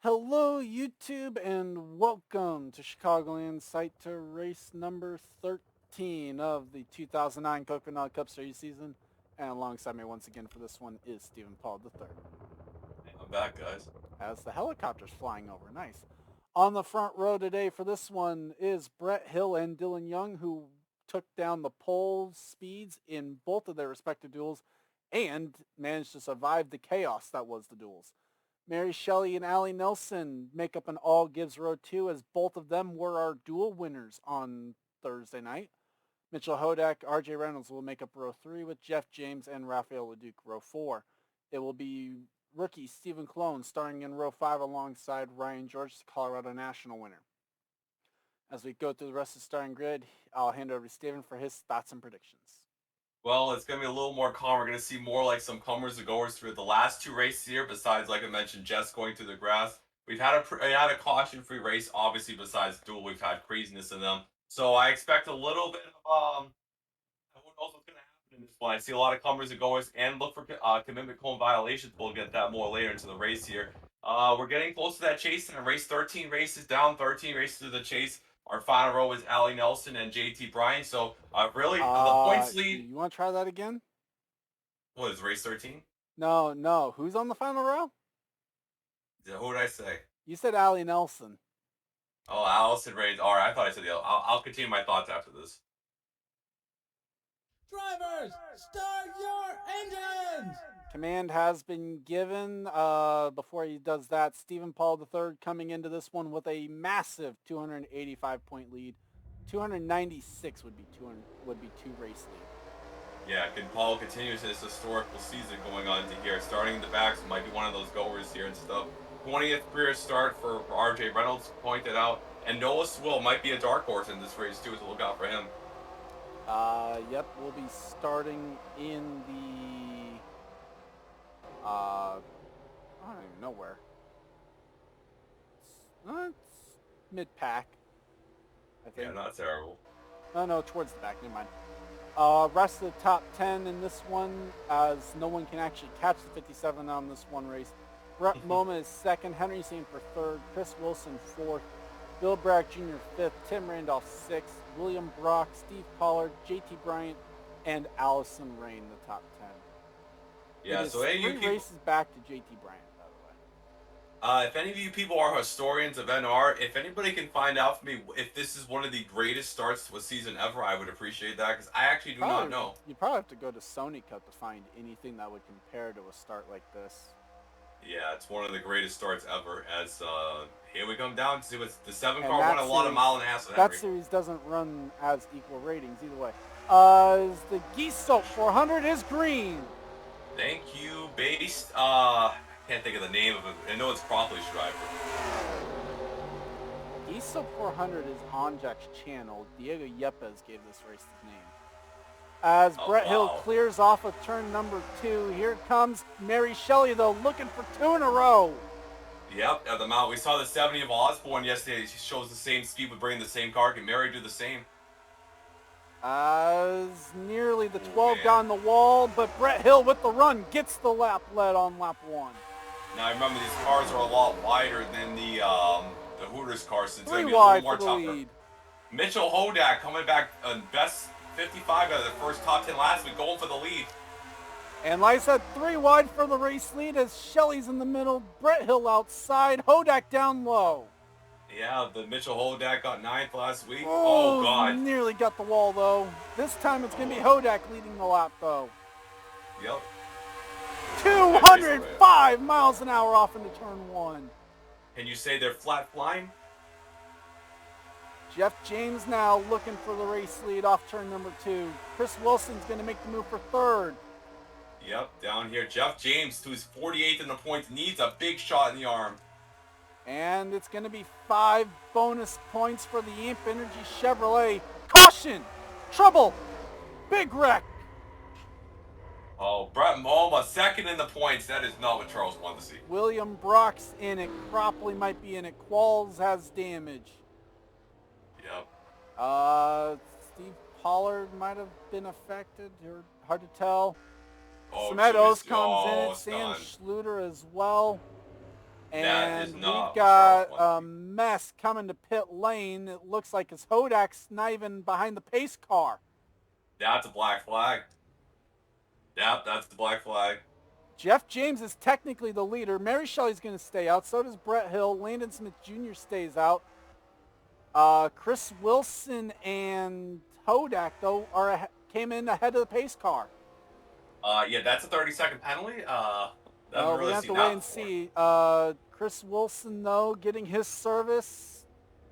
Hello, YouTube, and welcome to Chicagoland Site to race number 13 of the 2009 Coconut Cup Series season. And alongside me once again for this one is Stephen Paul III. I'm back, guys. As the helicopter's flying over, nice. On the front row today for this one is Brett Hill and Dylan Young, who took down the pole speeds in both of their respective duels and managed to survive the chaos that was the duels. Mary Shelley and Allie Nelson make up an all gives row 2 as both of them were our dual winners on Thursday night. Mitchell Hodak, RJ Reynolds will make up row 3 with Jeff James and Rafael Leduc row 4. It will be rookie Stephen Cologne starting in row 5 alongside Ryan George, the Colorado National winner. As we go through the rest of the starting grid, I'll hand over to Stephen for his thoughts and predictions. Well, it's gonna be a little more calm. We're gonna see more like some comers and goers through the last two races here. Besides, like I mentioned, Jess going through the grass. We've had a caution-free race. Obviously, besides duel, we've had craziness in them. So I expect a little bit of who knows what's gonna happen in this one. I see a lot of comers and goers, and look for commitment cone violations. We'll get that more later into the race here. We're getting close to that chase, and race 13 races down, 13 races to the chase. Our final row is Allie Nelson and JT Bryan. So really, the points lead. You want to try that again? What is race 13? No. Who's on the final row? Who did I say? You said Allie Nelson. Oh, Allison Ray. All right, I thought I said the other. I'll continue my thoughts after this. Drivers, start your engines! Command has been given. Before he does that, Stephen Paul III coming into this one with a massive 285-point lead. 296 would be 2 race lead. Yeah, Paul continues his historical season going on to here. Starting in the backs might be one of those goers here and stuff. 20th career start for RJ Reynolds, pointed out. And Noah Swill might be a dark horse in this race too, so look out for him. Yep, we'll be starting in the I don't even know where. It's mid-pack, I think. Yeah, not terrible. No, towards the back, never mind. Rest of the top 10 in this one, as no one can actually catch the 57 on this one race. Brett Moma is second, Henry Sanford third, Chris Wilson fourth, Bill Bragg Jr. fifth, Tim Randolph sixth, William Brock, Steve Pollard, JT Bryant, and Allison Rain the top 10. Yeah, so any of you three people, races back to JT Bryant, by the way. if any of you people are historians of NR, if anybody can find out for me if this is one of the greatest starts to a season ever, I would appreciate that because I actually do not know. You probably have to go to Sony Cup to find anything that would compare to a start like this. Yeah, it's one of the greatest starts ever. As here we come down to see what's the 7 car won a lot of mile and a half. That series doesn't run as equal ratings either way. The Geesesoap 400 is green. Thank you, based. Can't think of the name of it. I know it's properly Shriver. Geesesoap 400 is on Jack's channel. Diego Yepes gave this race his name. As Brett Hill clears off of turn number 2, here comes Mary Shelley, though, looking for 2 in a row. Yep, at the mount. We saw the 70 of Osborne yesterday. She shows the same speed with bringing the same car. Can Mary do the same? As nearly the 12 got on the wall, but Brett Hill with the run gets the lap led on lap 1. Now remember, these cars are a lot wider than the Hooters cars, so it's going to be a little more tougher. Lead. Mitchell Hodak coming back best 55 out of the first top 10 last week, going for the lead. And like I said, 3 wide for the race lead as Shelley's in the middle, Brett Hill outside, Hodak down low. Yeah, the Mitchell Hodak got 9th last week. Oh, God. Nearly got the wall, though. This time it's going to be Hodak leading the lap, though. Yep. 205 miles an hour off into turn 1. Can you say they're flat flying? Jeff James now looking for the race lead off turn number 2. Chris Wilson's going to make the move for 3rd. Yep, down here. Jeff James, who's 48th in the points, needs a big shot in the arm. And it's going to be 5 bonus points for the Amp Energy Chevrolet. Caution! Trouble! Big wreck! Oh, Brett Moma, 2nd in the points. That is not what Charles wanted to see. William Brock's in it. Cropley might be in it. Qualls has damage. Yep. Steve Pollard might have been affected. Hard to tell. Oh, Meadows comes in it. Sam Schluter as well. That is And not we've what Charles got wants a to be. mess coming to pit lane. It looks like his Hodak's not even behind the pace car. That's a black flag. Yep, that's the black flag. Jeff James is technically the leader. Mary Shelley's going to stay out. So does Brett Hill. Landon Smith Jr. stays out. Chris Wilson and Hodak, though, came in ahead of the pace car. Yeah, that's a 30-second penalty. Haven't Well, we really have seen to wait that and before. see. Chris Wilson, though, getting his service.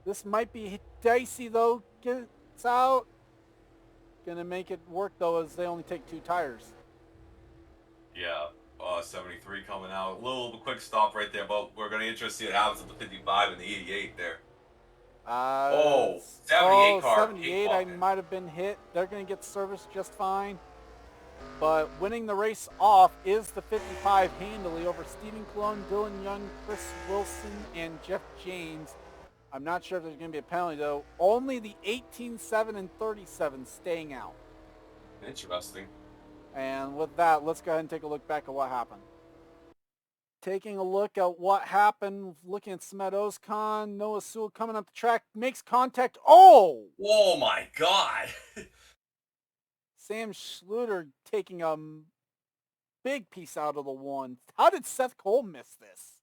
This might be dicey, though. Gets out. Gonna make it work, though, as they only take 2 tires. Yeah, 73 coming out. A little quick stop right there, but we're going to interested to see what happens with the 55 and the 88 there. 78 car. 78, I might have been hit. They're going to get service just fine. But winning the race off is the 55 handily over Stephen Cologne, Dylan Young, Chris Wilson, and Jeff James. I'm not sure if there's going to be a penalty, though. Only the 18, 7, and 37 staying out. Interesting. And with that, let's go ahead and take a look back at what happened. Taking a look at what happened, looking at Smed Ozkan, Noah Sewell coming up the track, makes contact. Oh! Oh my God! Sam Schluter taking a big piece out of the one. How did Seth Cole miss this?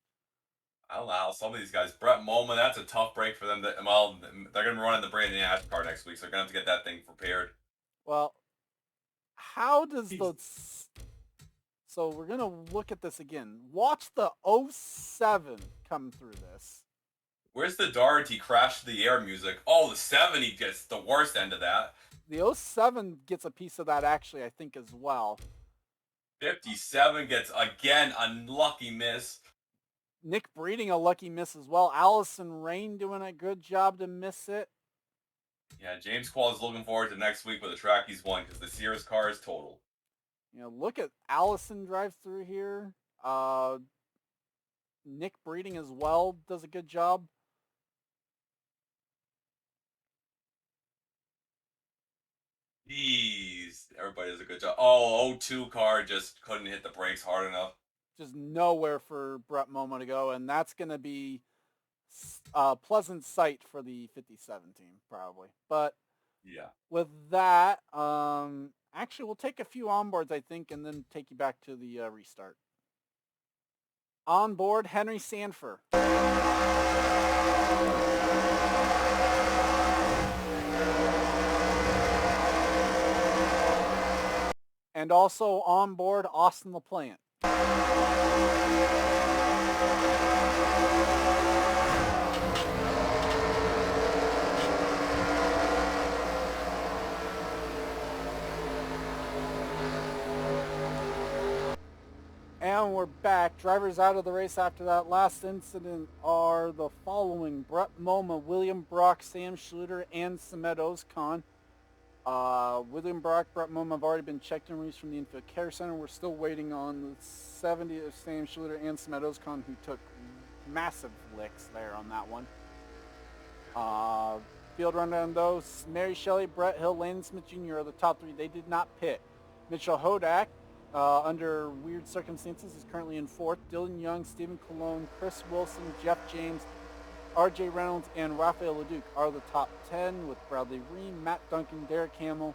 I don't know how some of these guys. Brett Moma, that's a tough break for them. Well, they're going to be running the Brandon Ash car next week, so they're going to have to get that thing prepared. Well, how does the... So we're going to look at this again. Watch the 07 come through this. Where's the Doherty crash the air music? Oh, the 70 gets the worst end of that. The 07 gets a piece of that, actually, I think, as well. 57 gets, again, unlucky miss. Nick Breeding, a lucky miss as well. Allison Rain doing a good job to miss it. Yeah, James Quall is looking forward to next week with the track he's won because the Sears car is total. You know, look at Allison drive through here. Nick Breeding as well does a good job. Jeez, everybody does a good job. Oh, 02 car just couldn't hit the brakes hard enough. Just nowhere for Brett Moma to go, and that's going to be a pleasant sight for the 57 team, probably. But yeah, with that, actually, we'll take a few onboards, I think, and then take you back to the restart. On board, Henry Sanford. And also on board, Austin LaPlante. And we're back. Drivers out of the race after that last incident are the following: Brett Moma, William Brock, Sam Schluter, and Samet Ozkan. William Brock, Brett Moma have already been checked and released from the Infield Care Center. We're still waiting on the 70 of Sam Schluter and Samet Ozkan, who took massive licks there on that one. Field rundown though: Mary Shelley, Brett Hill, Landon Smith Jr. are the top 3. They did not pit. Mitchell Hodak, under weird circumstances, is currently in 4th. Dylan Young, Stephen Cologne, Chris Wilson, Jeff James, R.J. Reynolds, and Rafael Leduc are the top 10, with Bradley Ream, Matt Duncan, Derek Hamill,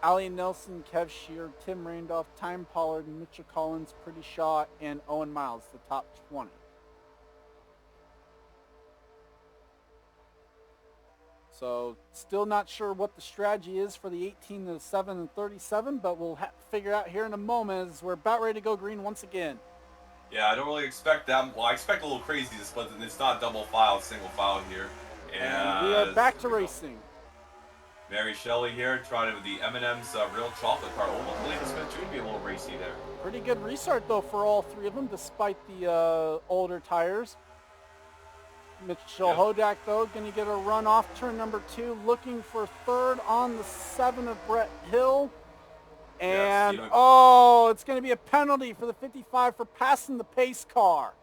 Ali Nelson, Kev Shear, Tim Randolph, Time Pollard, Mitchell Collins, Pretty Shaw, and Owen Miles, the top 20. So still not sure what the strategy is for the 18, the 7, and 37, but we'll figure out here in a moment as we're about ready to go green once again. Yeah, I don't really expect that. Well, I expect a little craziness, but it's not double file, it's single file here. And we are back to racing. Mary Shelley here, trying with the M&M's real chocolate car. Oh, William Smith Jr. be a little racy there. Pretty good restart, though, for all 3 of them, despite the older tires. Mitchell Hodak, though, going to get a run off turn number 2, looking for 3rd on the 7 of Brett Hill. And, it's going to be a penalty for the 55 for passing the pace car.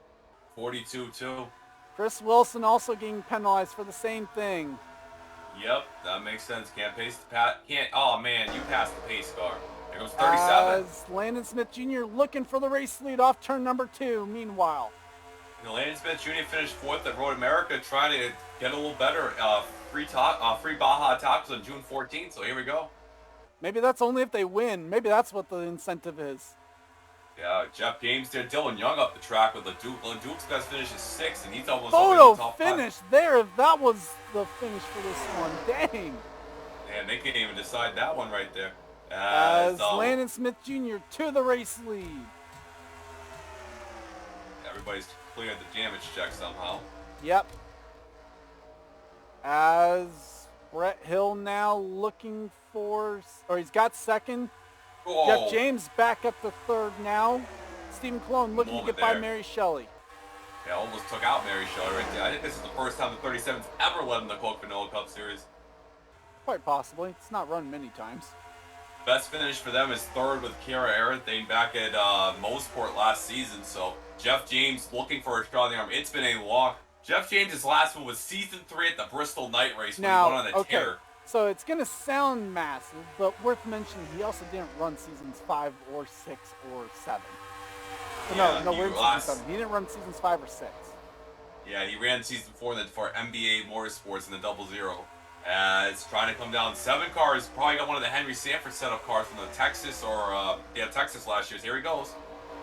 42-2. Chris Wilson also getting penalized for the same thing. Yep, that makes sense. Can't pace the oh man, you passed the pace car. There goes 37. As Landon Smith Jr. looking for the race lead off turn number 2, meanwhile. Landon Smith Jr. finished 4th at Road America, trying to get a little better. Free Baja tacos on June 14th. So here we go. Maybe that's only if they win. Maybe that's what the incentive is. Yeah, Jeff James there. Dylan Young up the track with LeDuc. LeDuc's best finish is 6th, and he's almost up in the Photo top finish 5. there. If that was the finish for this one, dang. And they can't even decide that one right there. As Landon Smith Jr. to the race lead. Everybody's cleared the damage check somehow. Yep. As Brett Hill now looking for, or he's got second. Oh. Jeff James back up to third now. Stephen Colon looking to get by there. Mary Shelley. Yeah, almost took out Mary Shelley right there. I think this is the first time the 37's ever led in the Coke Vanilla Cup Series. Quite possibly. It's not run many times. Best finish for them is 3rd with Kara Aranthane back at Moseport last season. So Jeff James looking for a shot in the arm. It's been a long. Jeff James' last one was season 3 at the Bristol Night Race when he went on a tear. So it's going to sound massive, but worth mentioning, he also didn't run seasons 5 or 6 or 7. Yeah, no, we're in season 7. He didn't run seasons 5 or 6. Yeah, he ran season 4 for NBA Motorsports in the 00. It's trying to come down 7 cars. Probably got one of the Henry Sanford setup cars from the Texas Texas last year's. Here he goes.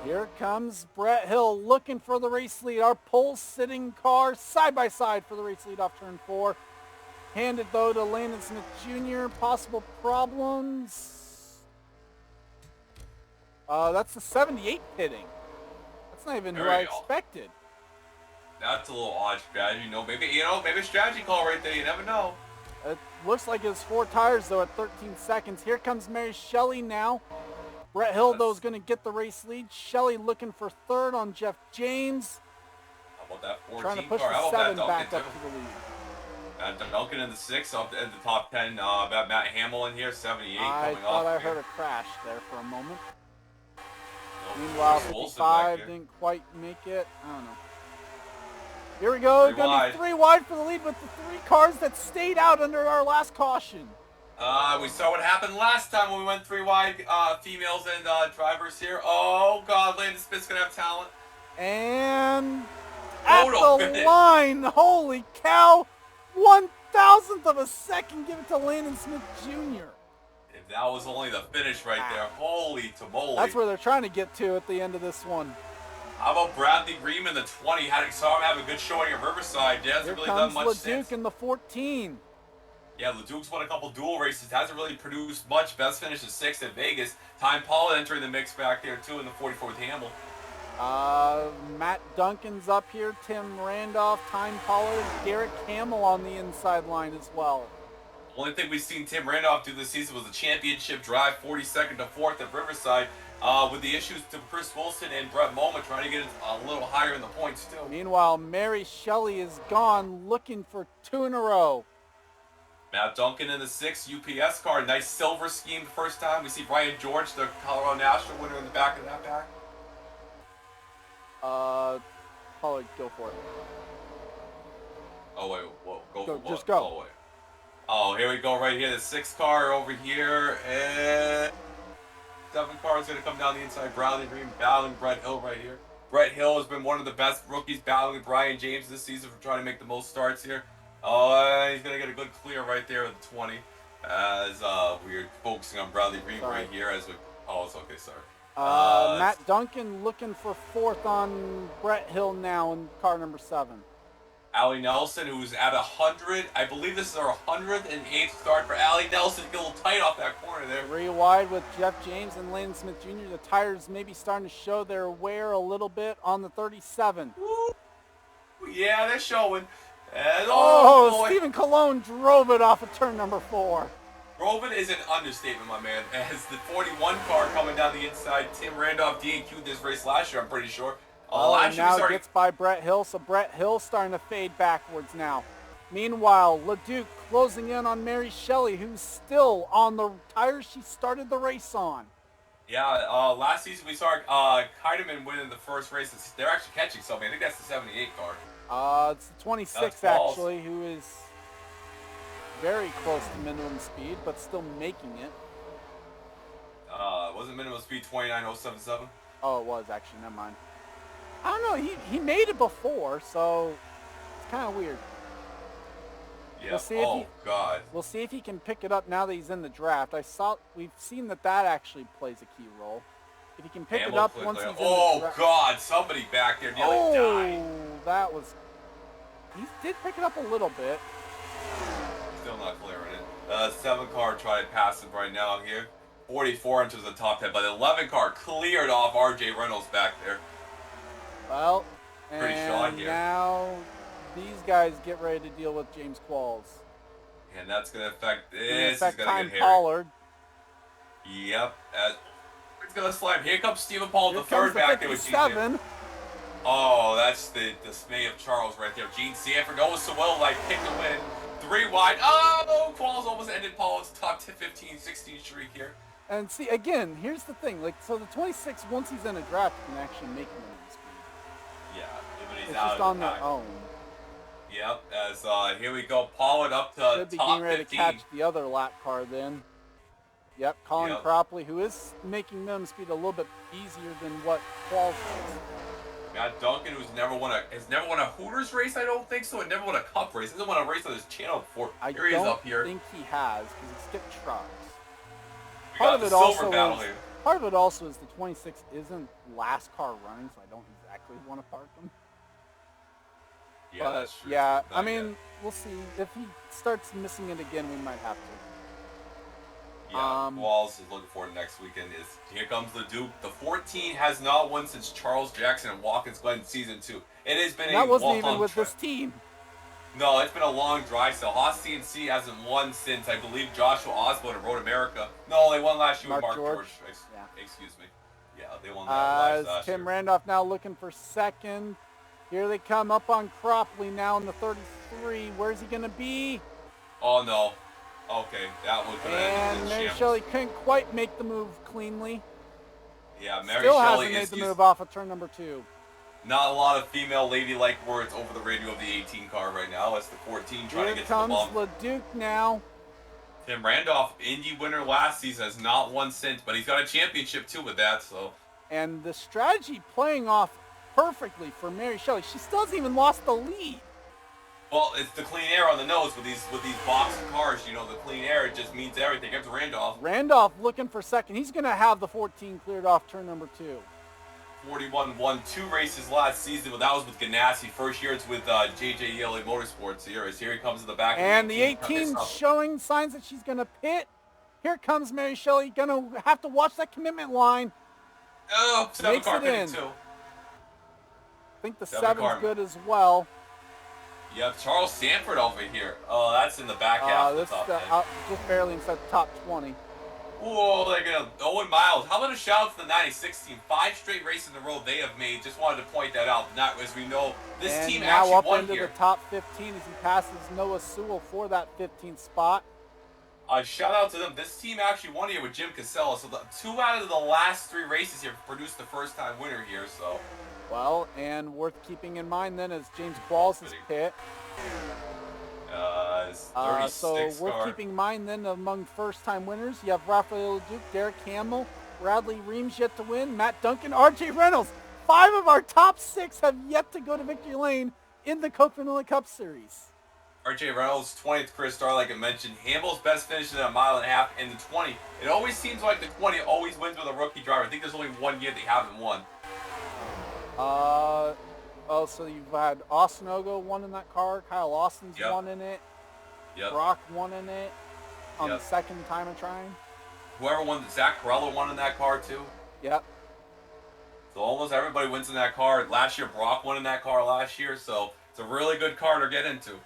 Here comes Brett Hill looking for the race lead. Our pole sitting car side by side for the race lead off turn 4. Handed though to Landon Smith Jr. Possible problems. That's the 78 pitting. That's not even who I expected. That's a little odd strategy. Maybe a strategy call right there. You never know. It looks like it's 4 tires though at 13 seconds. Here comes Mary Shelley now. Brett Hill though is going to get the race lead. Shelley looking for 3rd on Jeff James. How about that 14 trying to push car? the 7 back up to the lead. Duncan in the 6 up at the top 10. Matt Hamill in here, 78 coming I off. thought I heard a crash there for a moment. Meanwhile, 55 didn't quite make it. I don't know. Here we go. Going to be 3 wide for the lead with the 3 cars that stayed out under our last caution. We saw what happened last time when we went 3 wide, females and drivers here. Oh, God, Landon Smith's going to have talent. And at the line, holy cow, 1,000th of a second, give it to Landon Smith Jr. If that was only the finish right there, holy tamale. That's where they're trying to get to at the end of this one. How about Bradley Ream in the 20? Saw him have a good showing at Riverside. He hasn't really done much since. LeDuc in the 14. Yeah, LeDuc's won a couple dual races. Hasn't really produced much. Best finish is 6th at Vegas. Time Pollard entering the mix back there, too, in the 44th Hamill. Matt Duncan's up here. Tim Randolph, Time Pollard, Derek Hamill on the inside line as well. Only thing we've seen Tim Randolph do this season was a championship drive, 42nd to 4th at Riverside. With the issues to Chris Wilson and Brett Moma trying to get a little higher in the points, too. Meanwhile, Mary Shelley is gone, looking for 2 in a row. Matt Duncan in the 6 UPS car. Nice silver scheme the first time. We see Brian George, the Colorado National winner, in the back of that pack. Pollard, go for it. Oh, wait, whoa, go for just what? go. Oh, wait. Oh, here we go right here. The 6 car over here. And 7 car is going to come down the inside. Bradley Green battling Brett Hill right here. Brett Hill has been one of the best rookies battling with Brian James this season for trying to make the most starts here. Oh, he's going to get a good clear right there at the 20. As we're focusing on Bradley Green right here. As we, oh, it's okay, sorry. Matt Duncan looking for 4th on Brett Hill now in car number 7. Allie Nelson, who's at 100. I believe this is our 108th start for Allie Nelson. Get a little tight off that corner there. 3 wide with Jeff James and Landon Smith Jr. The tires maybe starting to show their wear a little bit on the 37. Woo. Yeah, they're showing. And, Stephen Colon drove it off of turn number 4. Drove it is an understatement, my man. As the 41 car coming down the inside, Tim Randolph DNQ'd this race last year, I'm pretty sure. Now gets by Brett Hill, so Brett Hill starting to fade backwards now. Meanwhile, LeDuc closing in on Mary Shelley, who's still on the tires she started the race on. Yeah, last season we saw Heidemann winning the first race. They're actually catching something. I think that's the 78 car. It's the 26 actually, who is very close to minimum speed, but still making it. Wasn't minimum speed 29.077? Oh, it was actually. Never mind. I don't know. He made it before, so it's kind of weird. Yeah. We'll see if Oh he- God. We'll see if he can pick it up now that he's in the draft. We've seen that actually plays a key role. If he can pick it up once he's in the draft. God! Somebody back there nearly died. That was. He did pick it up a little bit. Still not clearing it. 7 car tried passing right now here. 44 enters the top 10, but the 11 car cleared off R.J. Reynolds back there. Well, Pretty shot and here. now these guys get ready to deal with James Qualls. And that's going to affect this. In fact, is going Time to get hairy. Pollard. Yep. It's going to slide. Here comes Stephen Paul, Here the third comes the back there with 57. Oh, that's the dismay of Charles right there. Gene Sanford knows so well, like, pick the win. 3 wide. Oh, Qualls almost ended Paul's top 10, 15, 16 streak here. And see, again, here's the thing. Like, so the 26, once he's in a draft, can actually make him in speed. Yeah, but he's It's out just of on the their pack. own. Yep, as here we go. Pollard up to Should be top getting ready 15. to catch the other lap car then. Yep, Colin Yep. Cropley, who is making minimum speed a little bit easier than what Qualls is. Matt Duncan, who's has never won a Hooters race, I don't think so, and never won a Cup race. Hasn't won a race on this channel before. Here he is don't up here. think he has, because he skipped trucks. We got the silver battle here. Part of it also is the 26 isn't last car running, so I don't exactly want to park him. Yeah, But that's true. yeah, Not I mean, yet. we'll see. If he starts missing it again, we might have to. Yeah, Walls is looking forward to next weekend. Here comes the Duke. The 14 has not won since Charles Jackson and Watkins Glen season 2. It has been And that wasn't long even with trend. this team. No, it's been a long dry spell. Haas CNC hasn't won since, I believe, Joshua Osborne and Road America. No, they won last year with Mark Mark George. George. Yeah. Excuse me. Yeah, they won that last Tim year. Randolph now looking for second. Here they come up on Cropley now in the 33. Where's he going to be? Oh, no. Okay, that was going to end And in Mary shambles. Shelley couldn't quite make the move cleanly. Yeah, Mary Still Shelley hasn't made is the used- move off of turn number 2. Not a lot of female ladylike words over the radio of the 18 car right now. It's the 14 trying Here to get to the comes bump. LeDuc now. Tim Randolph, Indy winner last season, has not won since, but he's got a championship too with that, so. And the strategy playing off perfectly for Mary Shelley. She still hasn't even lost the lead. Well, it's the clean air on the nose with these box cars. You know, the clean air, it just means everything. Here's Randolph. Randolph looking for second. He's going to have the 14 cleared off turn number 2. 41 won 2 races last season, but that was with Ganassi. First year it's with JJ Yelly Motorsports. Here he comes in the back. And the 18 showing signs that she's going to pit. Here comes Mary Shelley. Going to have to watch that commitment line. Oh, 7 Makes car it pitting in. too. I think the Seven 7's car. good as well. Yep, Charles Sanford over here. Oh, that's in the back half of the This top is 10. just barely inside the top 20. Whoa, they're gonna Owen Miles. How about a shout out to the 96 team? 5 straight races in a row they have made. Just wanted to point that out. Not as we know, this And team now actually up won into here. the top 15 as he passes Noah Sewell for that 15th spot. Shout out to them. This team actually won here with Jim Casella. So 2 out of the last 3 races here produced the first time winner here. So Well, and worth keeping in mind then is James Qualls' pit. it's 36 So worth car. keeping in mind then among first-time winners, you have Raphael Duke, Derek Hamill, Bradley Reams yet to win, Matt Duncan, R.J. Reynolds. 5 of our top 6 have yet to go to victory lane in the Coke Vanilla Cup Series. R.J. Reynolds, 20th Chris Starr, like I mentioned. Hamill's best finish in a mile and a half, and the 20. It always seems like the 20 always wins with a rookie driver. I think there's only 1 year they haven't won. So you've had Austin Ogo won in that car, Kyle Austin's Yep. won in it, Yep. Brock won in it on Yep. the second time of trying. Whoever won, Zach Corella won in that car too. Yep. So almost everybody wins in that car. Last year, Brock won in that car last year, so it's a really good car to get into.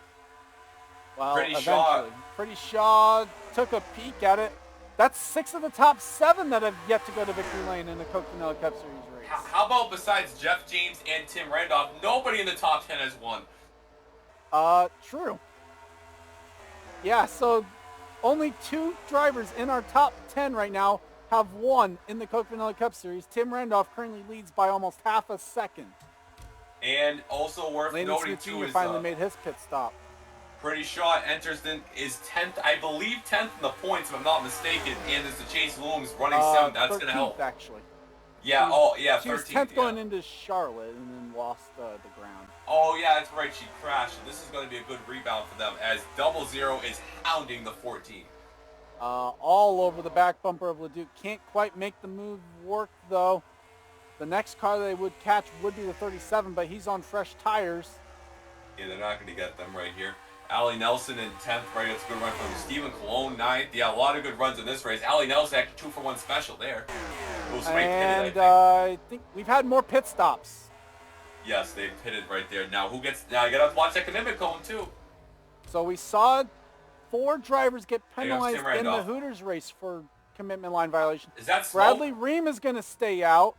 Well, Pretty eventually. Pretty Shaw took a peek at it. That's 6 of the top 7 that have yet to go to victory lane in the Coke Vanilla Cup Series race. How about besides Jeff James and Tim Randolph, nobody in the top 10 has won? True. Yeah, so only 2 drivers in our top 10 right now have won in the Coke Vanilla Cup Series. Tim Randolph currently leads by almost half a second. And also worth Landon noting Smith too Jr. is finally made his pit stop. Pretty Shaw enters in is 10th, I believe 10th in the points if I'm not mistaken, and it's the Chase Looms running 7th. That's going to 13th, help. actually. Yeah, She was 13th. 10th going into Charlotte and then lost the ground. Oh, yeah, that's right. She crashed. So this is going to be a good rebound for them as 00 is hounding the 14. All over the back bumper of Leduc. Can't quite make the move work, though. The next car they would catch would be the 37, but he's on fresh tires. Yeah, they're not going to get them right here. Allie Nelson in 10th, right? That's a good run from Stephen Cologne, 9th. Yeah, a lot of good runs in this race. Allie Nelson actually 2-for-1 special there. It was right pitted, I think we've had more pit stops. Yes, they pitted right there. Now, who gets... Now, you got to watch that commitment cone, too. So we saw 4 drivers get penalized Tim in the Randolph. Hooters race for commitment line violation. Is that slow? Bradley Ream is going to stay out.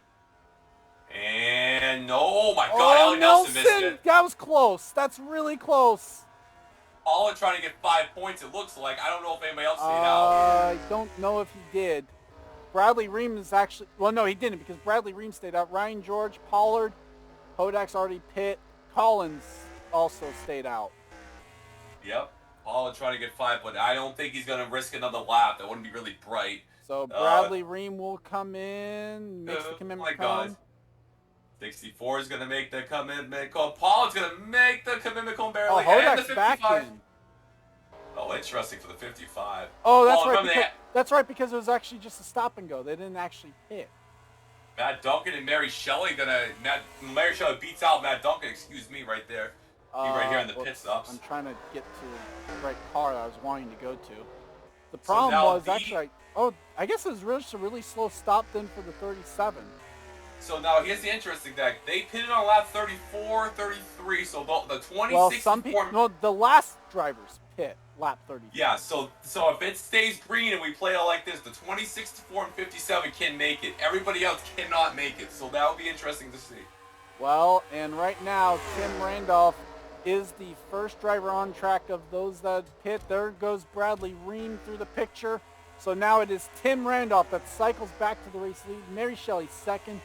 And no, oh my God, Allie Nelson missed it. That was close. That's really close. Paula trying to get 5 points, it looks like. I don't know if anybody else stayed out. I don't know if he did. Bradley Ream is actually... Well, no, he didn't because Bradley Ream stayed out. Ryan George, Pollard, Hodak's already pit. Collins also stayed out. Yep. Paula trying to get 5, but I don't think he's going to risk another lap. That wouldn't be really bright. So Bradley Ream will come in, makes the commitment cone. 64 is going to make the commitment cone. Pollard's going to make the commitment cone barely. Oh, and the Hodak's 55. back in. Oh, interesting for the 55. Oh, that's right. That's right, because it was actually just a stop and go. They didn't actually hit. Matt Duncan and Mary Shelley Mary Shelley beats out Matt Duncan, excuse me, right there. Right here in the pit stops. I'm trying to get to the right car that I was wanting to go to. The problem was actually, I guess it was just a really slow stop then for the 37. So now here's the interesting thing. They pitted on lap 34, 33, so the 2064... Well, some people... No, the last drivers pit lap 30. Yeah, so if it stays green and we play it like this, the 2064 and 57 can make it. Everybody else cannot make it, so that would be interesting to see. Well, and right now, Tim Randolph is the first driver on track of those that pit. There goes Bradley Ream through the picture. So now it is Tim Randolph that cycles back to the race lead. Mary Shelley second.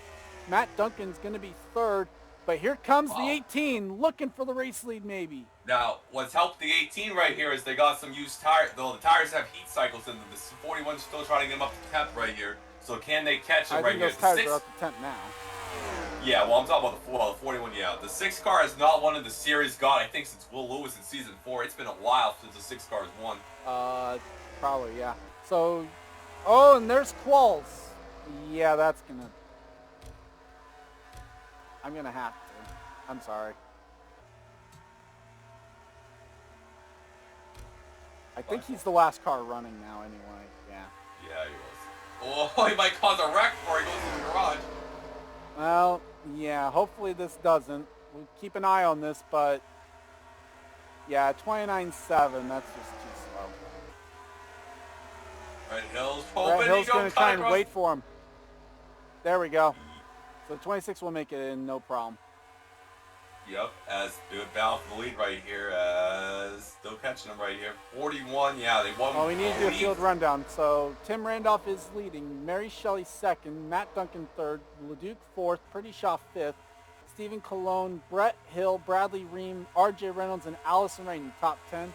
Matt Duncan's going to be third. But here comes the 18 looking for the race lead maybe. Now, what's helped the 18 right here is they got some used tires. Though the tires have heat cycles in them. The 41's still trying to get them up to temp right here. So can they catch it right here? I think those tires are up to temp now. Yeah, well, I'm talking about the 41, yeah. The 6 car has not won in the series, God, I think since Will Lewis in Season 4. It's been a while since the 6 car has won. Probably, yeah. So, oh, and there's Qualls. Yeah, that's going to... I'm going to have to. I'm sorry. I think he's the last car running now anyway, yeah. Yeah, he was. Oh, he might cause a wreck before he goes to the garage. Well, yeah, hopefully this doesn't. We'll keep an eye on this, but yeah, 29.7, that's just too slow. Red Hill's hoping Red Hill's going to try and across. wait for him. There we go. So 26 will make it in, no problem. Yep, as good battle for the lead right here, as still catching him right here. 41, yeah, they won. Oh, we need to do a field rundown. So Tim Randolph is leading, Mary Shelley second, Matt Duncan third, Leduc fourth, Pretty Shaw fifth, Stephen Cologne, Brett Hill, Bradley Ream, RJ Reynolds, and Allison Rainey, top 10.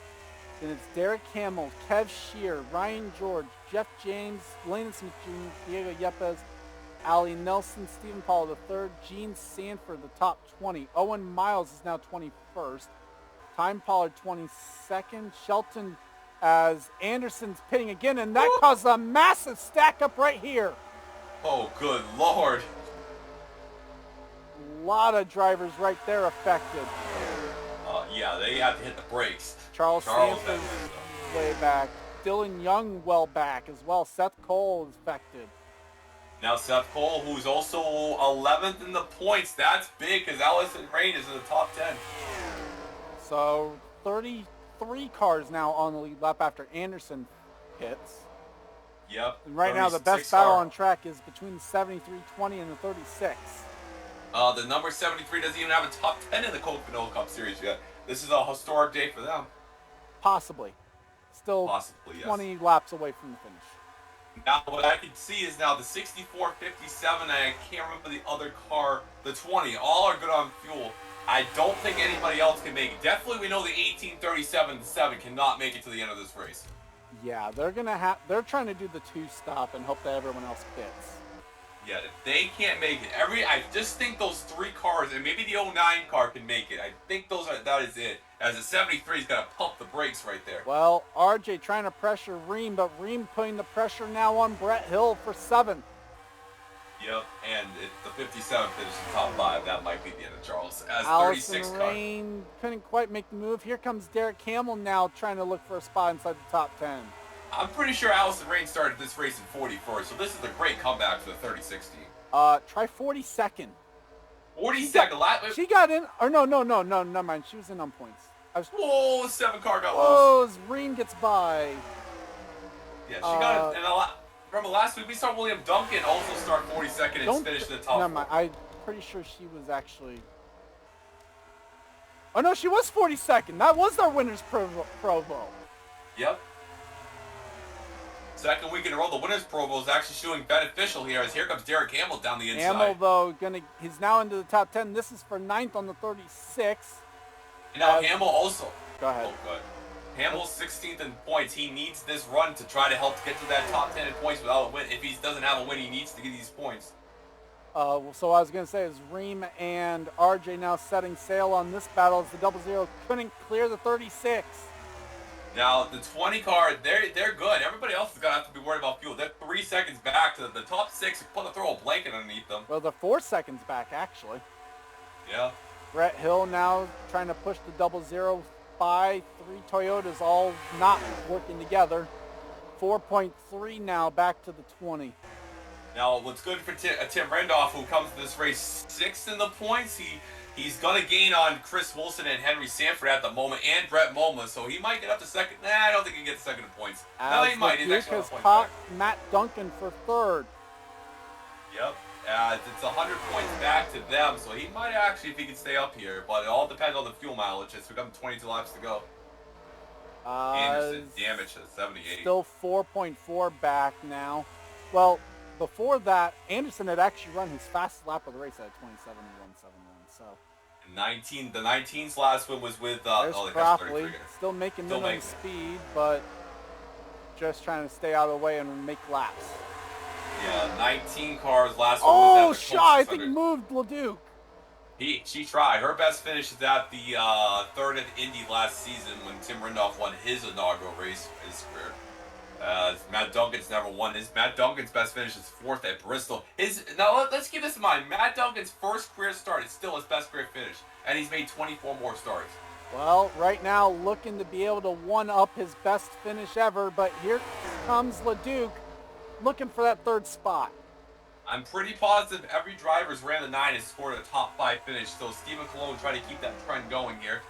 Then it's Derek Hamill, Kev Shear, Ryan George, Jeff James, Landon Smith Jr., Diego Yepes, Allie Nelson, Stephen Paul III, Gene Sanford, the top 20. Owen Miles is now 21st. Time Pollard 22nd. Shelton as Anderson's pitting again, and that caused a massive stack up right here. Oh, good Lord. A lot of drivers right there affected. Yeah, they have to hit the brakes. Charles Sanford way back. Dylan Young well back as well. Seth Cole is affected. Now Seth Cole, who's also 11th in the points. That's big because Allison Rain is in the top 10. So 33 cars now on the lead lap after Anderson hits. Yep. And right now the best battle on track is between the 73-20 and the 36. The number 73 doesn't even have a top 10 in the Coke Vanilla Cup Series yet. This is a historic day for them. Possibly. Still Possibly, yes. 20 laps away from the finish. Now, what I can see is now the 64, 57, and I can't remember the other car, the 20. All are good on fuel. I don't think anybody else can make it. Definitely we know the 18, 37, 7 cannot make it to the end of this race. Yeah, they're trying to do the 2-stop and hope that everyone else pits. Yeah, if they can't make it, I just think those 3 cars, and maybe the '09 car can make it. I think that is it. As the 73's got to pump the brakes right there. Well, RJ trying to pressure Ream, but Ream putting the pressure now on Brett Hill for 7th. Yep, and the 57 finishes top 5. That might be the end of Charles. As Allison 36 car. Rain couldn't quite make the move. Here comes Derek Hamill now trying to look for a spot inside the top 10. I'm pretty sure Allison Rain started this race in 41st, so this is a great comeback for the 36 team. Try 42nd. 42nd lap. She got in. Or no, never mind. She was in on points. Whoa, the 7 car got loose. Whoa, as Ream gets by. Yeah, she got it. And remember last week we saw William Duncan also start 42nd and finish in the top 4. Never mind. I'm pretty sure she was actually. Oh no, she was 42nd. That was our winner's provo. Yep. Second week in a row, the winner's provo is actually showing beneficial here, as here comes Derek Hamill down the inside. Hamill, though, he's now into the top 10. This is for 9th on the 36. And now Hamill also. Go ahead. Oh, good. Hamill's 16th in points. He needs this run to try to help get to that top 10 in points without a win. If he doesn't have a win, he needs to get these points. So what I was going to say is Ream and RJ now setting sail on this battle as the 00 couldn't clear the 36. Now, the 20 car, they're good. Everybody else is going to have to be worried about fuel. They're 3 seconds back to the top 6. Throw a blanket underneath them. Well, they're 4 seconds back, actually. Yeah. Brett Hill now trying to push the 00 by 3 Toyotas all not working together. 4.3 now back to the 20. Now, what's good for Tim Rendoff, who comes to this race 6th in the points, he's going to gain on Chris Wilson and Henry Sanford at the moment, and Brett Moma, so he might get up to 2nd. Nah, I don't think he can get 2nd in points. No, he might. He's actually has caught Matt Duncan for 3rd. Yep. It's 100 points back to them, so he might actually, if he can stay up here, but it all depends on the fuel mileage. It's become 22 laps to go. Anderson damaged at 78. Still 4.4 back now. Well, before that, Anderson had actually run his fastest lap of the race at 27.171. So. The 19's last win was with there's Cropley, still making minimum speed, but just trying to stay out of the way and make laps. Yeah, 19 cars last one. Oh, Shaw, I think moved LeDuc. She tried. Her best finish is at the 3rd at Indy last season when Tim Rendoff won his inaugural race of his career. Matt Duncan's never won. Matt Duncan's best finish is 4th at Bristol. Now let's keep this in mind. Matt Duncan's first career start is still his best career finish, and he's made 24 more starts. Well, right now looking to be able to one-up his best finish ever, but here comes LeDuc looking for that 3rd spot. I'm pretty positive every driver's ran the 9 has scored a top 5 finish, so Stephen Cologne tried to keep that trend going here.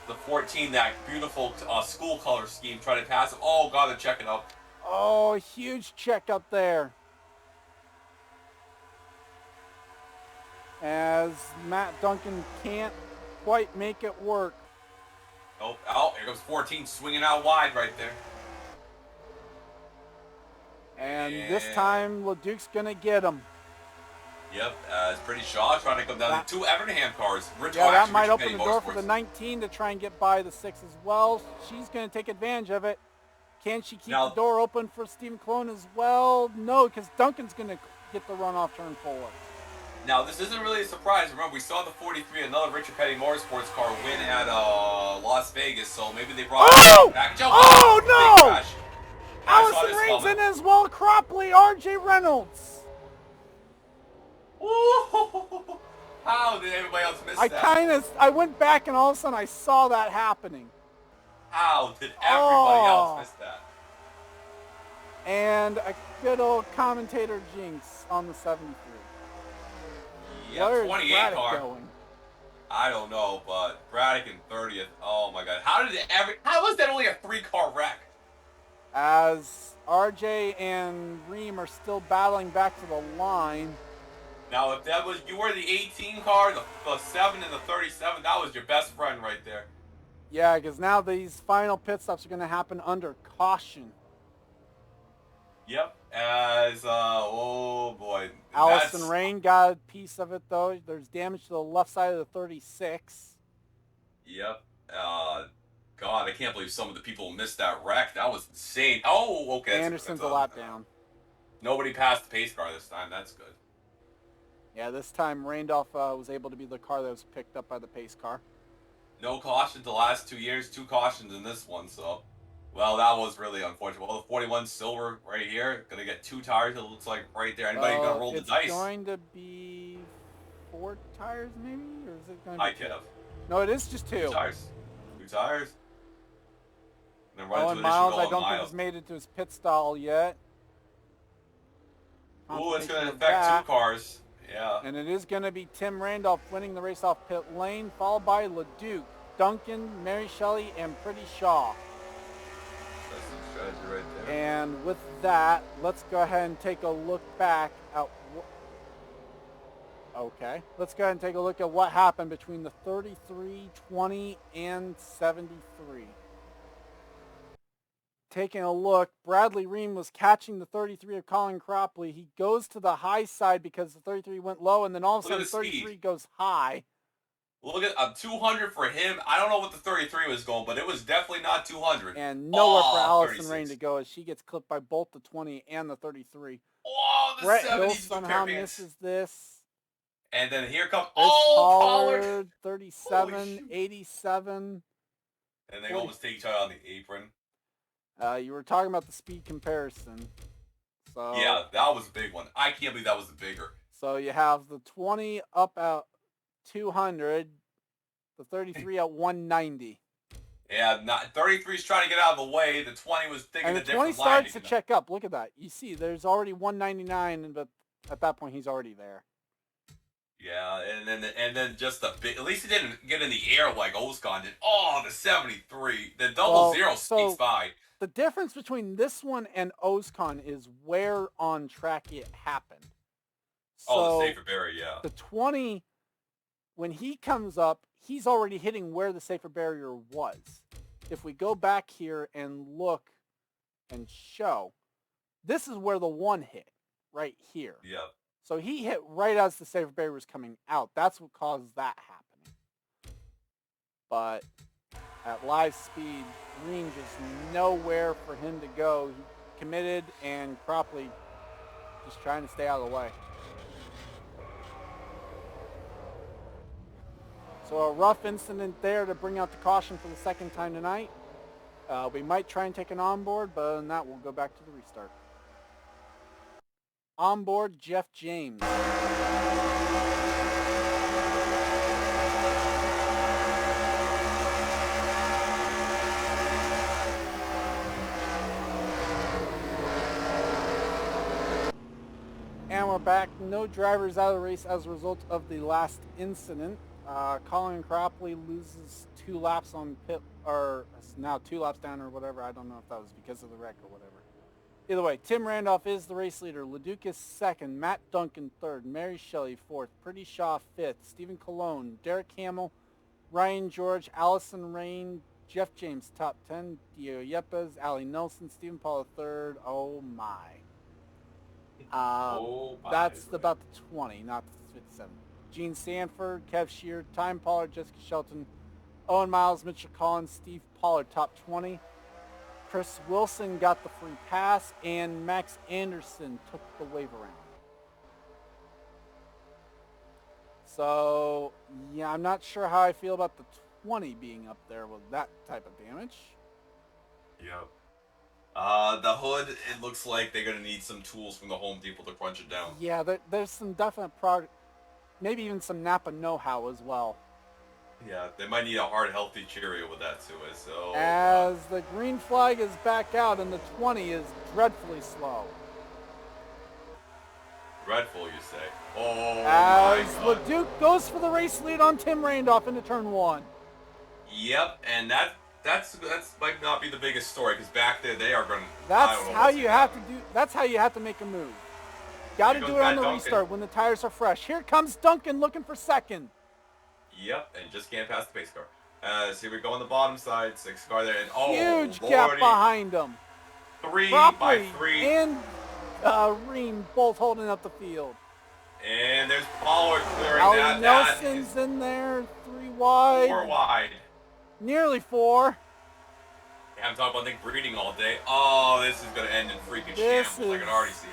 The 14, that beautiful school color scheme, trying to pass him. Oh, God, they're checking up. Oh, huge check up there. As Matt Duncan can't quite make it work. Oh, here goes 14 swinging out wide right there. And this time, LeDuc's going to get him. Yep, it's pretty Shaw trying to come down. The 2 Evernham cars. That might open the door for the 19 to try and get by the 6 as well. She's going to take advantage of it. Can she keep the door open for Stephen Cologne as well? No, because Duncan's going to get the run off turn 4. Now, this isn't really a surprise. Remember, we saw the 43, another Richard Petty Motorsports car win at Las Vegas, so maybe they brought it back. Oh, no! Allison Rain's in as well. Cropley, RJ Reynolds. Ooh, how did everybody else miss that? I went back and all of a sudden I saw that happening. How did everybody else miss that? And a good old commentator jinx on the 73. Yeah, 28 car. Going? I don't know, but Braddock in 30th. Oh my God. How was that only a 3-car wreck? As RJ and Ream are still battling back to the line. Now, if you were the 18 car, the 7 and the 37, that was your best friend right there. Yeah, because now these final pit stops are going to happen under caution. Yep. Oh boy. Allison Rain got a piece of it though. There's damage to the left side of the 36. Yep. God, I can't believe some of the people missed that wreck. That was insane. Oh, okay. Anderson's a lap down. Nobody passed the pace car this time. That's good. Yeah, this time Randolph was able to be the car that was picked up by the pace car. No cautions the last 2 years. 2 cautions in this one. So, well, that was really unfortunate. Well, the 41 silver right here gonna get 2 tires. It looks like right there. Anybody gonna roll the dice? It's going to be 4 tires, maybe, or is it going to be I 2? could have. No, it is just 2. 2 tires. 2 tires. And then run Owen into Miles, I Owen don't think Miles. has made it to his pit stall yet. Ooh, it's going to Confirmation of affect that. 2 cars. Yeah. And it is going to be Tim Randolph winning the race off pit lane, followed by LeDuc, Duncan, Mary Shelley, and Pretty Shaw. That's the strategy right there. And with that, let's go ahead and take a look back at let's go ahead and take a look at what happened between the 33, 20, and 73. Taking a look, Bradley Ream was catching the 33 of Colin Cropley. He goes to the high side because the 33 went low, and then all of a sudden 33 goes high. Look at 200 for him. I don't know what the 33 was going, but it was definitely not 200. And nowhere for Allison 36. Rain to go as she gets clipped by both the 20 and the 33. Oh, the Brett 70 Hill somehow misses this. And then here comes Pollard, 37, Holy 87. And they almost take each other on the apron. You were talking about the speed comparison. So Yeah, that was a big one. I can't believe that was the bigger. So you have the 20 up at 200, the 33 at 190. Yeah, 33's trying to get out of the way. The 20 was thinking And a the 20 different line. starts to check up. Look at that. You see, there's already 199, but at that point, he's already there. Yeah, and then just the big. At least he didn't get in the air like Oscon did. Oh, the 73. The double zero sneaks by. The difference between this one and Oscon is where on track it happened. So the safer barrier, yeah. The 20, when he comes up, he's already hitting where the safer barrier was. If we go back here and look and show, this is where the 1 hit, right here. Yeah. So he hit right as the safer barrier was coming out. That's what caused that happening. But at live speed, Green just nowhere for him to go. He committed, and Cropley just trying to stay out of the way. So a rough incident there to bring out the caution for the second time tonight. We might try and take an onboard, but other than that, we'll go back to the restart. Onboard, Jeff James. And we're back. No drivers out of the race as a result of the last incident. Colin Cropley loses 2 laps on pit, or now 2 laps down or whatever. I don't know if that was because of the wreck or whatever. Either way, Tim Randolph is the race leader. LeDuc is 2nd. Matt Duncan 3rd. Mary Shelley 4th. Pretty Shaw 5th. Stephen Colon, Derek Hamill, Ryan George, Allison Rain, Jeff James top 10. Dio Yepes, Allie Nelson, Stephen Paul 3rd. Oh my. That's about the 20, not the 57. Gene Sanford, Kev Shear, Time Pollard, Jessica Shelton, Owen Miles, Mitchell Collins, Steve Pollard top 20. Chris Wilson got the free pass, and Max Anderson took the wave around. So, yeah, I'm not sure how I feel about the 20 being up there with that type of damage. Yep. The hood, it looks like they're going to need some tools from the Home Depot to crunch it down. Yeah, there's some definite maybe even some Napa know-how as well. Yeah, they might need a hard, healthy Cheerio with that to it. So as the green flag is back out and the 20 is dreadfully slow. Dreadful, you say? Oh, as my God. LeDuc goes for the race lead on Tim Randolph into turn 1. Yep, and that's might not be the biggest story because back there they are going to. That's how you have to do. That's how you have to make a move. Got to do it on the restart when the tires are fresh. Here comes Duncan looking for 2nd. Yep, and just can't pass the pace car. So here we go on the bottom side, 6 car there, and huge gap behind them. 3 Cropley by 3. And Ream both holding up the field. And there's Pollard clearing Allie that. Nelson's in there, 3 wide. 4 wide. Nearly 4. Yeah, I'm talking about Nick breeding all day. Oh, this is going to end in freaking shambles. I can already see it.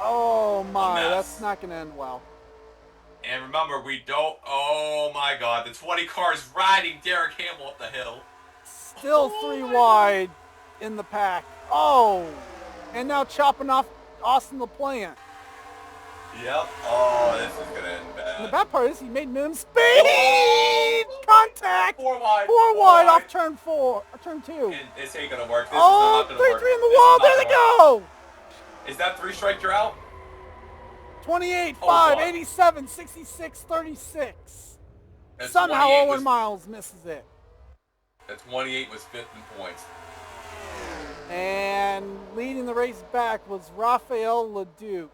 Oh my, mess. that's not going to end well. And remember, we don't. Oh my God, the 20 car is riding Derek Hamill up the hill. Still Oh 3 my wide in the pack. Oh, and now chopping off Austin LaPlante. Yep. Oh, this is gonna end bad. And the bad part is he made minimum speed Oh! contact. 4 wide. 4 wide off turn 2. And this ain't gonna work. This Oh, is not gonna work. 3 in the wall. There they go. Is that 3 strike you're out? 28, Oh, 5, God. 87, 66, 36. That's Somehow 28 Owen was- Miles misses it. That 28 was 5th in points. And leading the race back was Raphael Leduc.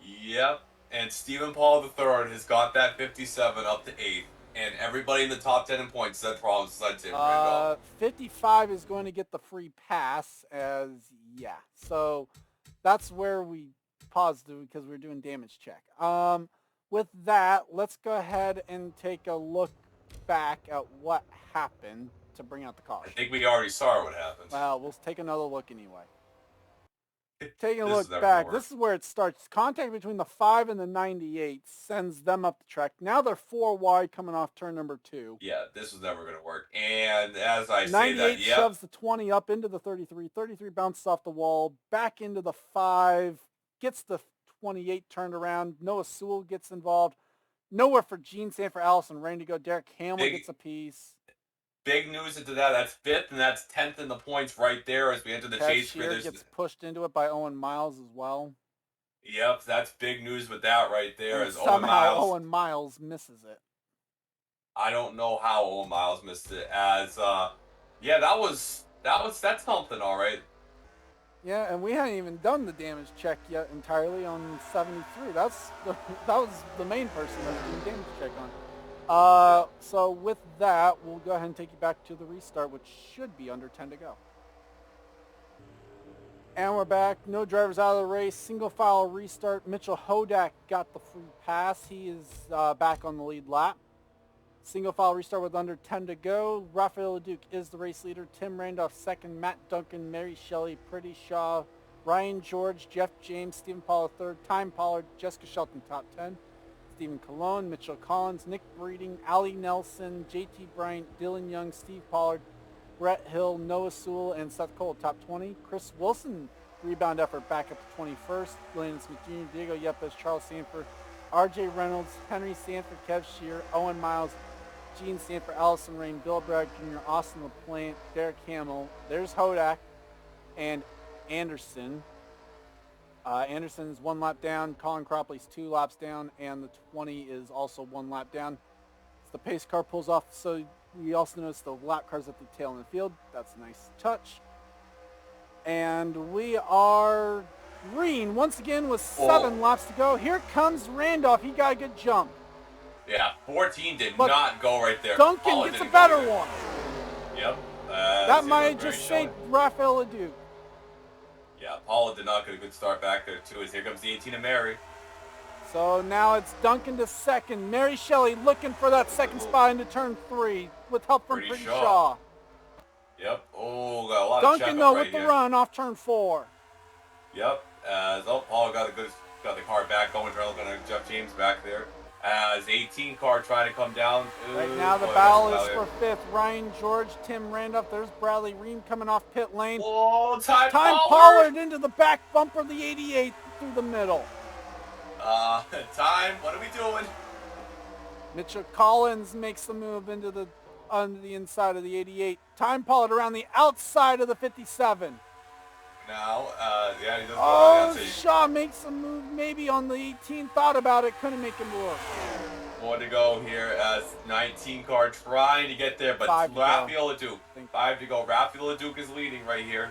Yep. And Stephen Paul III has got that 57 up to 8th. And everybody in the top 10 in points had problems besides Tim Randolph. 55 is going to get the free pass so that's where we paused because we were doing damage check. With that, let's go ahead and take a look back at what happened to bring out the I caution. think we already saw what happened. Well, we'll take another look anyway. Taking a This look is never back, gonna work. this is where it starts. Contact between the 5 and the 98 sends them up the track. Now they're 4 wide coming off turn number 2. Yeah, this was never going to work. And as I say 98 that, yep. shoves the 20 up into the 33. 33 bounces off the wall, back into the 5, gets the 28 turned around. Noah Sewell gets involved. Nowhere for Gene Sanford, Allison Rain to go. Derek Hamill gets a piece. Big news into that. That's 5th and that's 10th in the points right there as we enter the chase. Shear gets pushed into it by Owen Miles as well. Yep, that's big news with that right there. And As somehow Owen Miles misses it. I don't know how Owen Miles missed it. As that's something, all right. Yeah, and we hadn't even done the damage check yet entirely on 73. That was the main person that was doing damage check on. So with that, we'll go ahead and take you back to the restart, which should be under 10 to go. And we're back. No drivers out of the race. Single file restart. Mitchell Hodak got the free pass. He is back on the lead lap. Single file restart with under 10 to go. Raphael Leduc is the race leader. Tim Randolph second. Matt Duncan, Mary Shelley, Pretty Shaw, Ryan George, Jeff James, Stephen Paul third. Time Pollard, Jessica Shelton top 10. Stephen Colon, Mitchell Collins, Nick Breeding, Ali Nelson, JT Bryant, Dylan Young, Steve Pollard, Brett Hill, Noah Sewell, and Seth Cole top 20. Chris Wilson, rebound effort back up to 21st. Landon Smith Jr., Diego Yepes, Charles Sanford, RJ Reynolds, Henry Sanford, Kev Shear, Owen Miles, Gene Sanford, Allison Rain, Bill Bragg Jr., Austin LaPlante, Derek Hamill. There's Hodak and Anderson. Anderson is 1 lap down. Colin Cropley's 2 laps down, and the 20 is also 1 lap down. As the pace car pulls off, so we also notice the lap cars at the tail in the field. That's a nice touch. And we are green once again with 7 laps to go. Here comes Randolph. He got a good jump. Yeah, 14 did But not go right there. Duncan Paula gets a didn't go better either. one. Yep. That might have just saved Raphael Leduc. Yeah, Paula did not get a good start back there, too, as here comes the 18 of Mary. So now it's Duncan to second. Mary Shelley looking for that second spot into turn 3 with help from Pretty Shaw. Yep. Oh, got a lot Duncan, of though, right with the here. run off turn 4. Yep. Paul got the car back going, trying to look at Jeff James back there. As 18 car trying to come down. Right now the battle is for 5th. Ryan George, Tim Randolph. There's Bradley Ream coming off pit lane. Oh, Time Pollard into the back bumper of the 88 through the middle. Time, what are we doing? Mitchell Collins makes the move into on the inside of the 88. Time Pollard around the outside of the 57. Now, yeah, he doesn't go Oh, down. Shaw makes a move maybe on the 18. Thought about it, couldn't make him work. More to go here as 19 car trying to get there, but Raphael Leduc. 5 to go. Raphael Leduc is leading right here.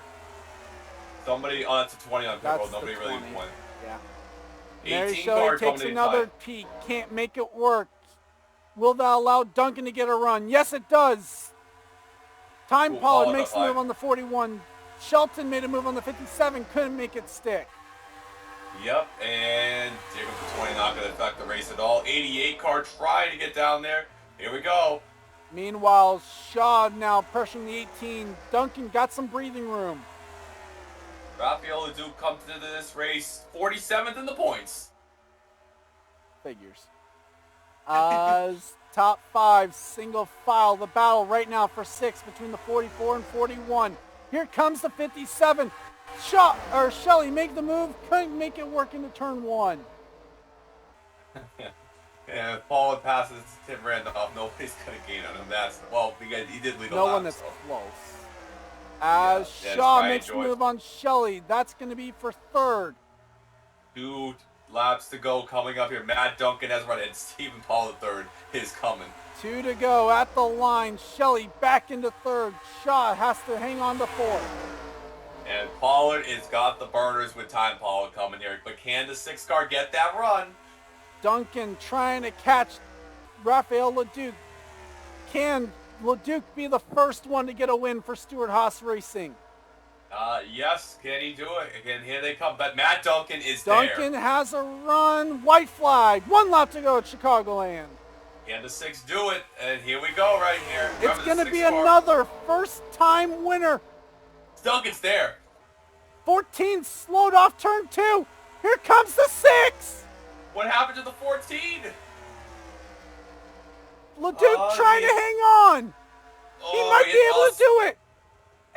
Somebody, it's a 20 on pit road. Nobody really won. Yeah. 18 Mary Shelley takes another peek. Can't make it work. Will that allow Duncan to get a run? Yes, it does. Time Pollard makes a move on the 41. Shelton made a move on the 57. Couldn't make it stick. Yep, and Jacob the 20 not going to affect the race at all. 88 car trying to get down there. Here we go. Meanwhile, Shaw now pressuring the 18. Duncan got some breathing room. Rafael Leduc comes into this race 47th in the points. Figures. Top 5, single file, the battle right now for 6 between the 44 and 41. Here comes the 57. Shelley make the move, couldn't make it work into turn 1. And Paul passes to Tim Randolph. Nobody's going to gain on him. He did lead a No lap, one that's so. close. As Yeah, Shaw makes the move on Shelley, that's going to be for 3rd. 2 laps to go coming up here. Matt Duncan has run, and Stephen Paul III is coming. 2 to go at the line. Shelley back into 3rd. Shaw has to hang on to 4th. And Pollard has got the burners with Time Pollard coming here. But can the 6 car get that run? Duncan trying to catch Rafael Leduc. Can Leduc be the first one to get a win for Stewart Haas Racing? Yes, can he do it? Again, here they come. But Matt Duncan is Duncan there. has a run. White flag. 1 lap to go at Chicagoland. Can the 6 do it? And here we go right here. It's going to be another first-time winner. Duncan's there. 14 slowed off turn 2. Here comes the 6. What happened to the 14? Leduc trying to hang on. He might be able to do it.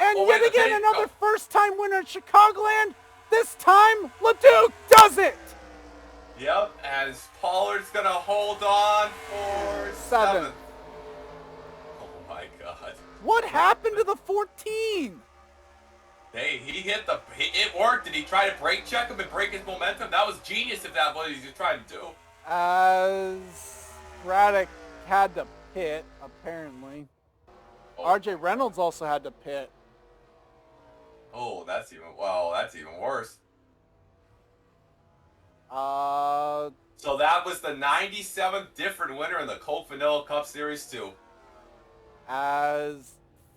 And yet again, another first-time winner at Chicagoland. This time, Leduc does it. Yep, as Pollard's going to hold on for 7th. Oh, my God. What happened to the 14? Hey, it worked. Did he try to brake check him and break his momentum? That was genius if that's what he was trying to do. As Braddock had to pit, apparently. Oh. RJ Reynolds also had to pit. Oh, that's even worse. So that was the 97th different winner in the Coke Vanilla Cup Series 2. As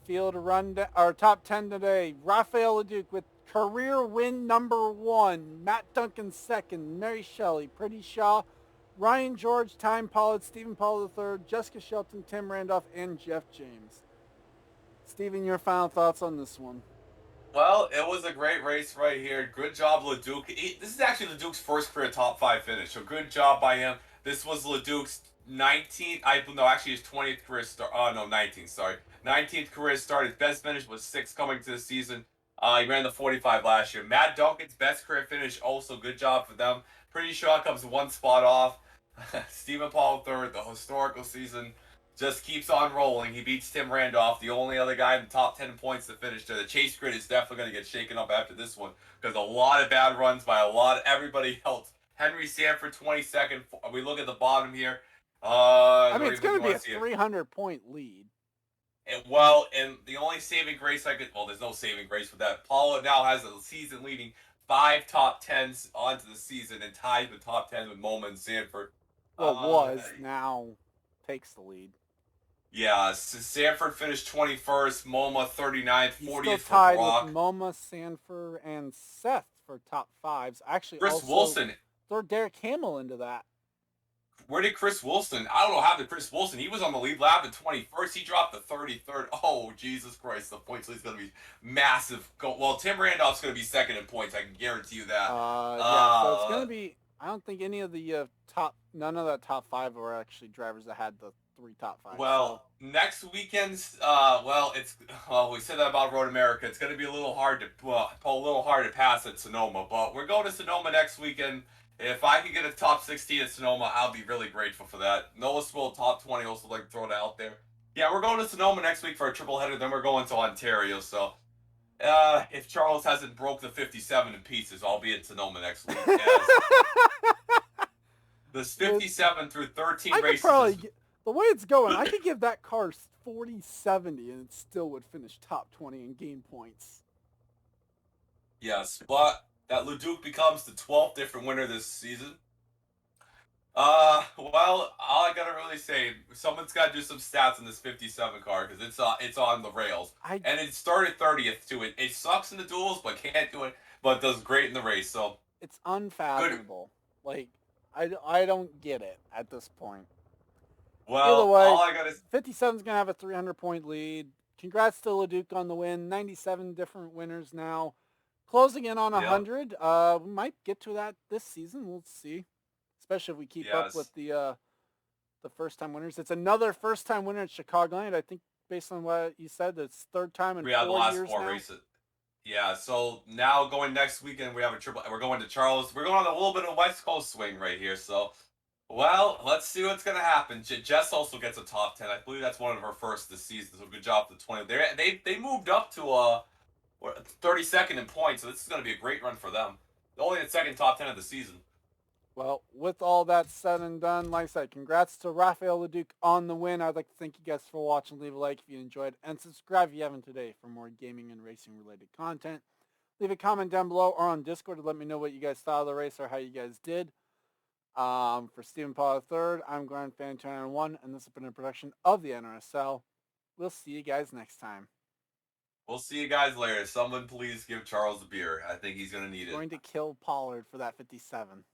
field run or top 10 today, Rafael Leduc with career win number 1, Matt Duncan 2nd, Mary Shelley, Pretty Shaw, Ryan George, Time Pollard, Stephen Paul III, Jessica Shelton, Tim Randolph, and Jeff James. Stephen, your final thoughts on this one? Well, it was a great race right here. Good job, Leduc. This is actually Leduc's first career top 5 finish, so good job by him. This was Leduc's 19th, his 20th career start. 19th, sorry. 19th career start. His best finish was 6th coming to the season. He ran the 45 last year. Matt Duncan's best career finish, also good job for them. Pretty sure comes 1 spot off. Stephen Paul III, the historical season, just keeps on rolling. He beats Tim Randolph, the only other guy in the top 10 points to finish there. The chase grid is definitely going to get shaken up after this one because a lot of bad runs by everybody else. Henry Sanford, 22nd. We look at the bottom here. It's going to be a 300-point lead. And the only saving grace there's no saving grace with that. Paula now has a season-leading 5 top 10s onto the season and tied the top 10 with MoMA and Sanford. Now takes the lead. Yeah, Sanford finished 21st, MoMA 39th, 40th for tied Brock. With MoMA, Sanford, and Seth for top 5s. Actually, Chris Wilson. Throw Derek Hamill into that. Where did Chris Wilson? I don't know how did Chris Wilson. He was on the lead lap at 21st. He dropped to 33rd. Oh, Jesus Christ. The points lead's going to be massive. Tim Randolph's going to be 2nd in points. I can guarantee you that. So it's going to be, I don't think any of the none of that top 5 were actually drivers that had the 3 top 5. Next weekend's, we said that about Road America. It's going to be a little hard to pass at Sonoma, but we're going to Sonoma next weekend. If I could get a top 16 at Sonoma, I'll be really grateful for that. Noah Sproul, top 20, also like to throw it out there. Yeah, we're going to Sonoma next week for a triple header, then we're going to Ontario, so if Charles hasn't broke the 57 in pieces, I'll be at Sonoma next week. This 57 through 13 races. The way it's going, I could give that car 40-70 and it still would finish top 20 and gain points. Yes, but that Leduc becomes the 12th different winner this season. All I gotta really say, someone's got to do some stats on this 57 car because it's on the rails. And it started 30th too. It sucks in the duels, but can't do it. But does great in the race. So it's unfathomable. Good. I don't get it at this point. Well, either way, all I gotta 57's gonna have a 300-point lead. Congrats to Leduc on the win. 97 different winners now. Closing in on Yep. 100. We might get to that this season. We'll see. Especially if we keep up with the first-time winners. It's another first-time winner at Chicagoland. I think based on what you said, it's third time in 4 years now. The last 4 races. Yeah, so now going next weekend, we have a triple. We're going to Charles. We're going on a little bit of West Coast swing right here. So, well, let's see what's going to happen. Jess also gets a top 10. I believe that's one of her first this season. So good job for the 20. They moved up to 32nd in points. So this is going to be a great run for them. Only the second top 10 of the season. Well, with all that said and done, like I said, congrats to Rafael Leduc on the win. I'd like to thank you guys for watching. Leave a like if you enjoyed, and subscribe if you haven't today for more gaming and racing related content. Leave a comment down below or on Discord to let me know what you guys thought of the race or how you guys did. For Stephen Paul III, I'm Grand Fan 291, and this has been a production of the NRSL. We'll see you guys next time. We'll see you guys later. Someone please give Charles a beer. I think he's going to need it. Going to kill Pollard for that 57.